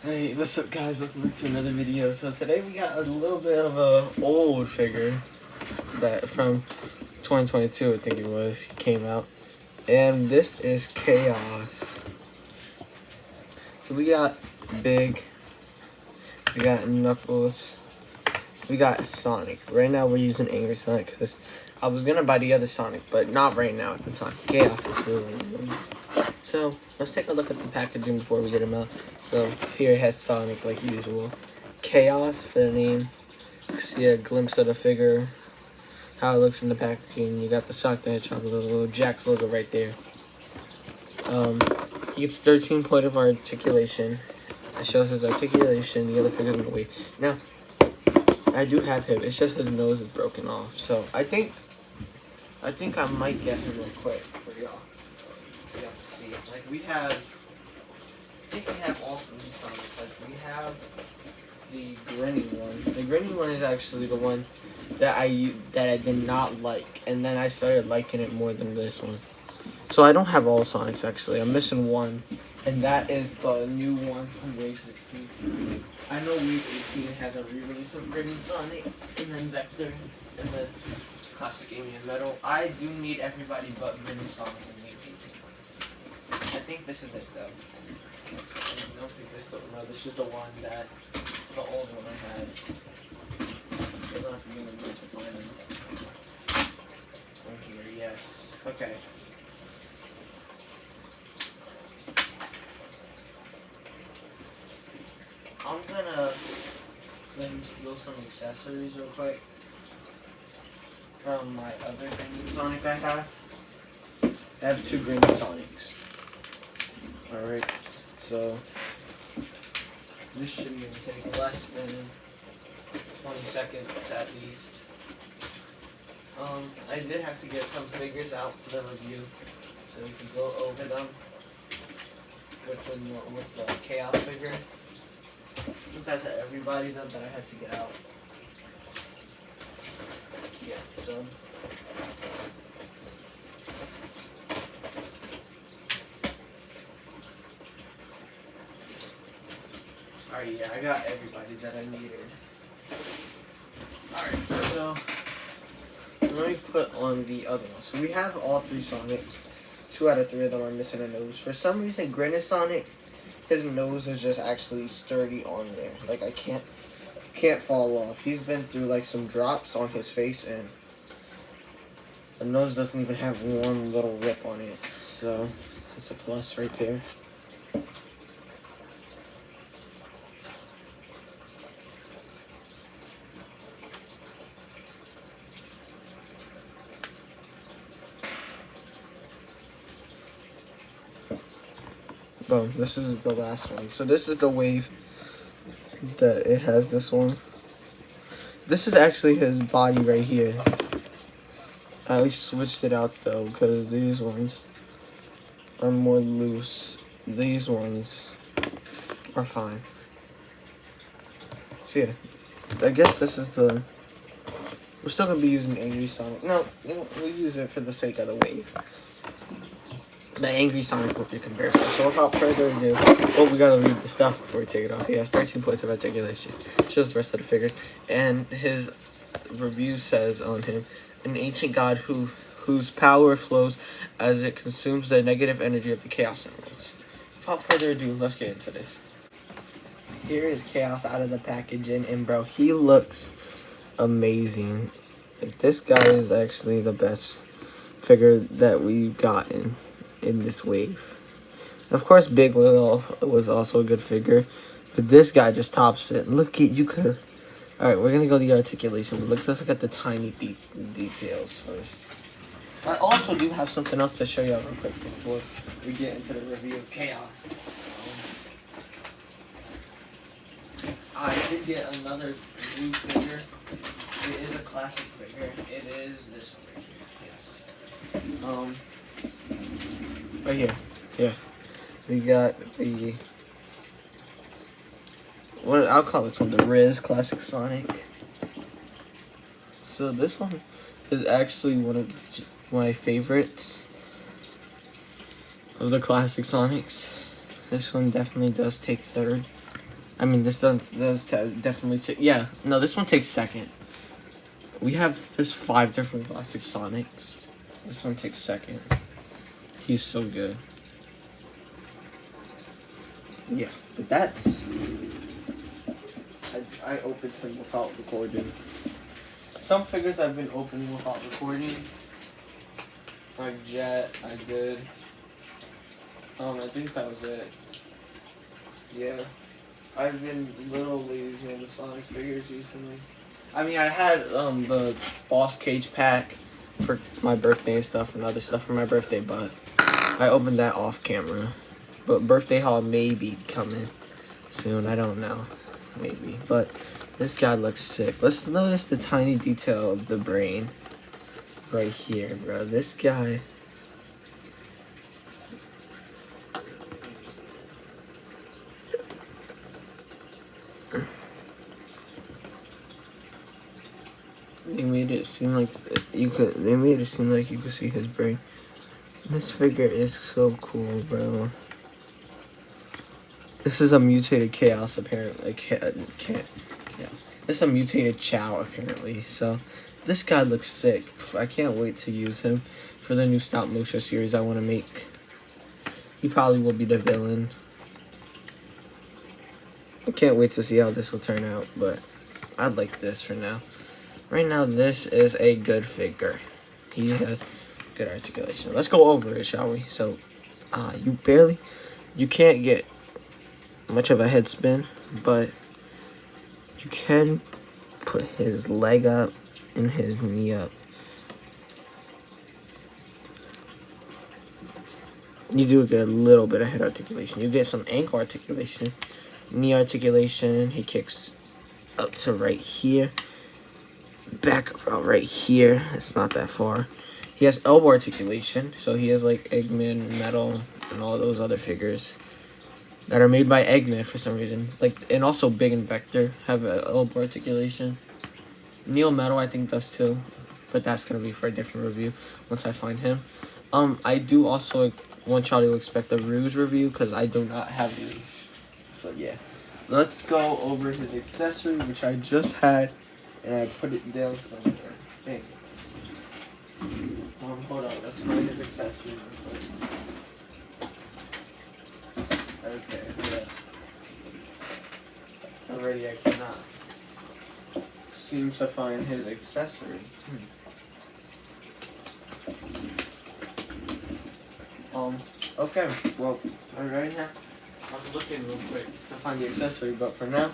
Hey, what's up guys, welcome back to another video. So today we got a little bit of a old figure that from 2022 I think it was, came out. And this is Chaos. So we got Big, we got Knuckles, we got Sonic. Right now we're using Angry Sonic because I was gonna buy the other Sonic, but not right now at the time. Chaos is really. So let's take a look at the packaging before we get him out. So here it has Sonic like usual. Chaos for the name. See a glimpse of the figure, how it looks in the packaging. You got the Sonic the Hedgehog little Jakks logo right there. He gets 13 point of articulation. It shows his articulation. The other figure's gonna wait. Now, I do have him. It's just his nose is broken off. So I think I might get him real quick for y'all. See, like we have, I think we have all three Sonics. Like we have the grinning one. The grinning one is actually the one that I did not like, and then I started liking it more than this one. So I don't have all Sonics actually. I'm missing one, and that is the new one from Wave 16. I know Wave 18 has a re-release of Grinning Sonic, and then Vector, and the classic Alien Metal. I do need everybody but Grinning Sonic in Wave 18. I think this is it though. I don't think this is this is the one that, the old one I had. I don't have to be in the mood to find them. Right here, yes. Okay. I'm gonna let him steal some accessories real quick from my other Green Sonic I have. I have two Green Sonics. Alright, so this shouldn't even take less than 20 seconds at least. I did have to get some figures out for the review, so we can go over them with the Chaos figure. Give that to everybody though that I had to get out. Yeah, so. Alright, yeah, I got everybody that I needed. Alright, so let me put on the other one. So we have all three Sonics. 2 out of 3 of them are missing a nose. For some reason, Grinning Sonic, his nose is just actually sturdy on there. Like I can't fall off. He's been through like some drops on his face, and the nose doesn't even have one little rip on it. So it's a plus right there. Boom, this is the last one. So this is the wave that it has this one. This is actually his body right here. I at least switched it out though, because these ones are more loose. These ones are fine. So yeah, I guess this is the, we're still going to be using Angry Sonic. No, we'll use it for the sake of the wave. The Angry Sonic with the comparison. So without further ado, oh, we gotta read the stuff before we take it off. He has 13 points of articulation. Shows the rest of the figures. And his review says on him, an ancient god whose power flows as it consumes the negative energy of the Chaos Emeralds. Without further ado, let's get into this. Here is Chaos out of the packaging, and bro, he looks amazing. Like, this guy is actually the best figure that we've gotten in this wave. Of course, Big Little was also a good figure, but this guy just tops it. Look at you could. All right, we're gonna go to the articulation, but let's look at the tiny details first. I also do have something else to show you real quick before we get into the review of Chaos. I did get another blue figure. It is a classic figure. It is this one right here. Yes. Right here, yeah. We got the, what I'll call this one, the Riz Classic Sonic. So this one is actually one of my favorites of the classic Sonics. This one definitely does take third. I mean, this does definitely take. Yeah, no, this one takes second. There's 5 different plastic Sonics. This one takes second. He's so good. Yeah, but that's. I opened him without recording. Some figures I've been opening without recording. Like Jet, I did. I think that was it. Yeah. I've been a little lazy on the Sonic figures recently. I mean, I had the Boss Cage pack for my birthday and stuff, and other stuff for my birthday, but I opened that off camera. But birthday haul may be coming soon. I don't know. Maybe. But this guy looks sick. Let's notice the tiny detail of the brain right here, bro. This guy. They made it seem like you could. They made it seem like you could see his brain. This figure is so cool, bro. This is a mutated Chaos, apparently. Chaos. This is a mutated Chow, apparently. So, this guy looks sick. I can't wait to use him for the new stop motion series I want to make. He probably will be the villain. I can't wait to see how this will turn out, but I'd like this for now. Right now, this is a good figure. He has good articulation. Let's go over it, shall we? So, you can't get much of a head spin, but you can put his leg up and his knee up. You do get a little bit of head articulation. You get some ankle articulation, knee articulation. He kicks up to right here, back about right here. It's not that far. He has elbow articulation, so he has like Eggman, Metal, and all those other figures that are made by Eggman for some reason. And also Big and Vector have elbow articulation. Neo Metal I think does too, but that's gonna be for a different review once I find him. I do also want y'all to expect a Rouge review because I do not have Rouge. So yeah, let's go over his accessory, which I just had, and I put it down somewhere. Dang. Hold on, let's find his accessory. Okay, yeah. Already I cannot seem to find his accessory. Okay, well, right now, I'm looking real quick to find the accessory, but for now,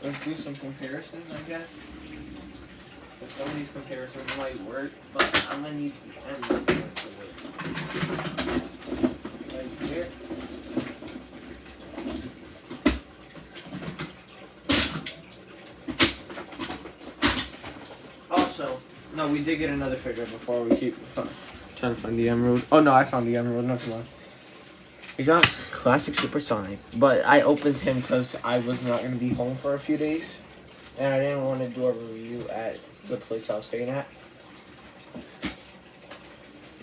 let's do some comparisons, I guess. Some of these comparisons might work, but I'm gonna need the end to work. Right here. Also, no, we did get another figure before we keep trying to find the emerald. Oh no, I found the emerald. Never mind. We got Classic Supersonic, but I opened him because I was not going to be home for a few days, and I didn't want to do a review at the place I was staying at.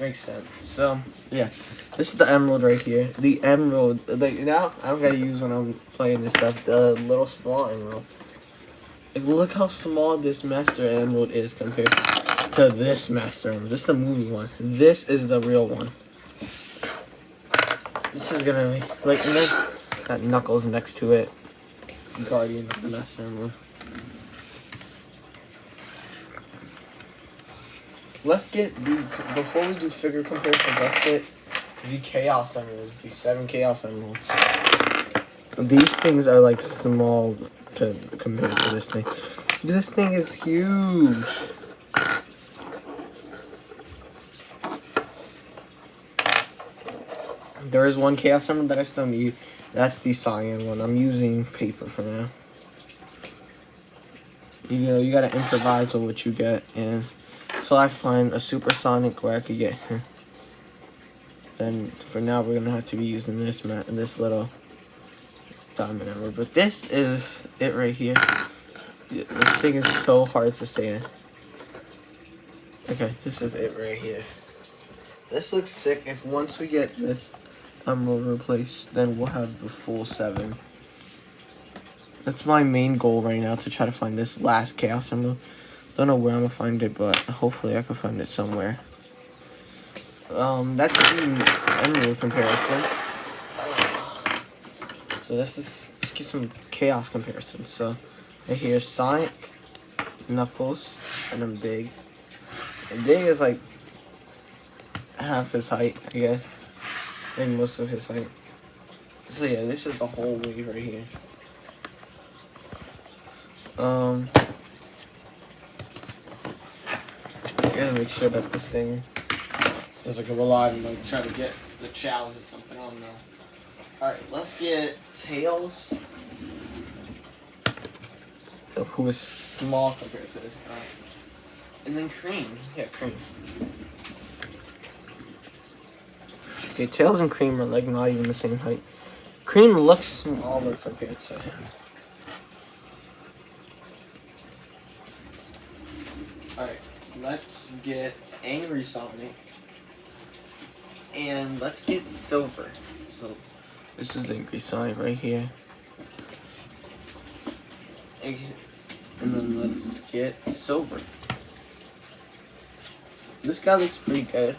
Makes sense. So, yeah. This is the emerald right here. The emerald, now I don't got to use when I'm playing this stuff, the little small emerald. Look how small this Master Emerald is compared to this Master Emerald. This is the movie one. This is the real one. This is gonna be, and then got Knuckles next to it. Guardian of the Master Emerald. Let's get before we do figure comparisons, let's get the Chaos Emeralds, the 7 Chaos Emeralds. These things are like small compared to this thing. This thing is huge. There is one Chaos Emerald that I still need. That's the cyan one. I'm using paper for now. You gotta improvise with what you get, and so I find a Supersonic where I could get him. Then for now we're gonna have to be using this little diamond emerald. But this is it right here. This thing is so hard to stand. Okay, this is it right here. This looks sick. If once we get this emerald replaced, then we'll have the full 7 That's my main goal right now, to try to find this last Chaos Emerald. Don't know where I'm gonna find it, but hopefully I can find it somewhere. That's the Emerald comparison. So let's get some Chaos comparisons. So right here's Sonic, Knuckles, and then Big. And Big is like half his height, I guess. Maybe most of his height. So yeah, this is the whole wave right here. I gotta make sure that this thing is like a reliable, like try to get the challenge or something, I don't know. Alright, let's get Tails, who is small compared to this guy. And then Cream. Yeah, Cream. Okay, Tails and Cream are like not even the same height. Cream looks smaller compared to him. Alright, let's get Angry Sonic. And let's get Silver. So, this is Angry Sonic right here. And then let's get Silver. This guy looks pretty good.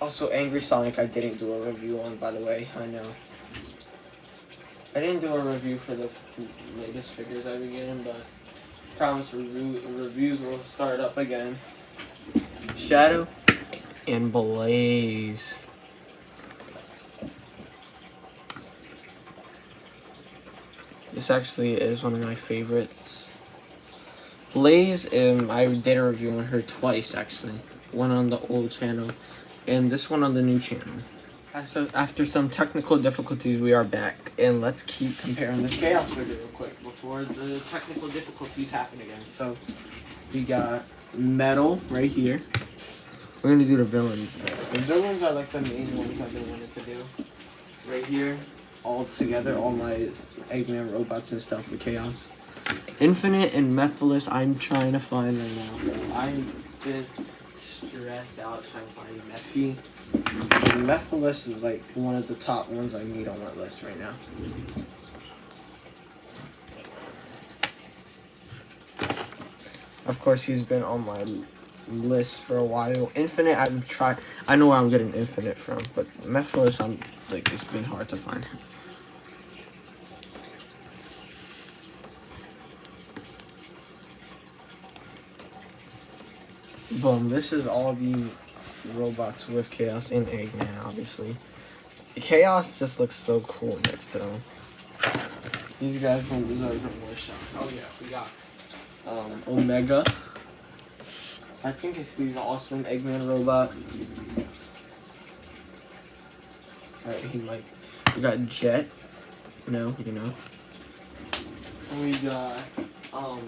Also, Angry Sonic I didn't do a review on, by the way, I know. I didn't do a review for the latest figures I've been getting, but promise reviews will start up again. Shadow and Blaze. This actually is one of my favorites. Blaze, I did a review on her twice actually. One on the old channel and this one on the new channel. So after some technical difficulties, we are back, and let's keep comparing this Chaos figure real quick before the technical difficulties happen again. So we got Metal right here. We're gonna do the villains next. The villains are like the main ones I've been wanting to do. Right here, all together, all my Eggman robots and stuff with Chaos. Infinite and Mephiles I'm trying to find right now. So I've been stressed out trying to find Mephi. And Mephiles is like one of the top ones I need on my list right now. Of course, he's been on my list for a while. Infinite, I know where I'm getting Infinite from, but Mephiles, it's been hard to find. Boom, this is all the robots with Chaos and Eggman, obviously. Chaos just looks so cool next to them. These guys don't deserve more shot. Oh yeah, we got Omega. I think he's also an Eggman robot. Alright, we got Jet. No, you know. And we got I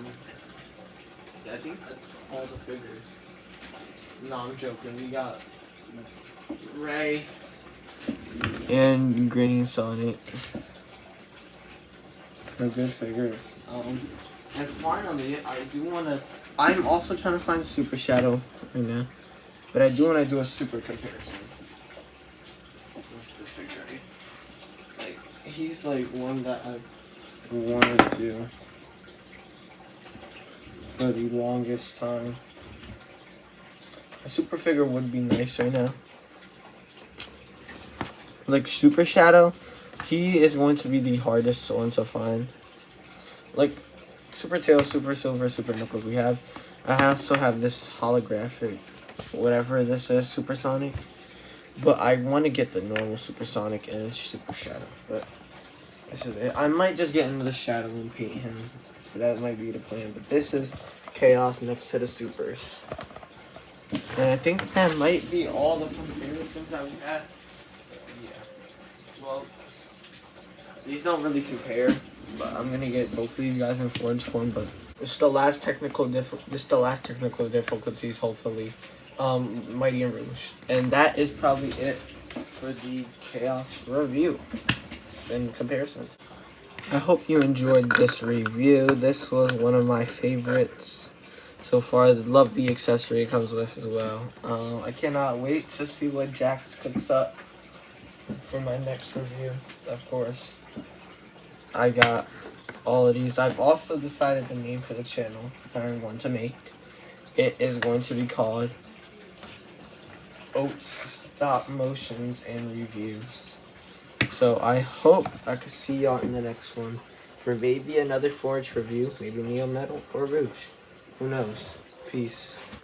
think that's all the figures. No, I'm joking. We got Ray and Green Sonic. They're good figures. And finally, I'm also trying to find Super Shadow right now, but I do want to do a super comparison. What's the figure? He's like one that I've wanted to do for the longest time. A super figure would be nice right now. Like Super Shadow, he is going to be the hardest one to find. Like Super Tail, Super Silver, Super Knuckles I also have this holographic, whatever this is, Super Sonic. But I want to get the normal Super Sonic and Super Shadow. But this is it. I might just get into the Shadow and paint him. That might be the plan. But this is Chaos next to the Supers. And I think that might be all the comparisons that we had. Yeah. Well, these don't really compare, but I'm gonna get both of these guys in Forge form. But it's the last technical difficulties, hopefully. Mighty and Rouge, and that is probably it for the Chaos review and comparisons. I hope you enjoyed this review. This was one of my favorites so far. I love the accessory it comes with as well. I cannot wait to see what Jakks cooks up. for my next review, of course. I got all of these. I've also decided the name for the channel that I'm going to make. It is going to be called Oats Stop Motions and Reviews. So I hope I could see y'all in the next one for maybe another 4-inch review, maybe Neo Metal or Rouge. Who knows? Peace.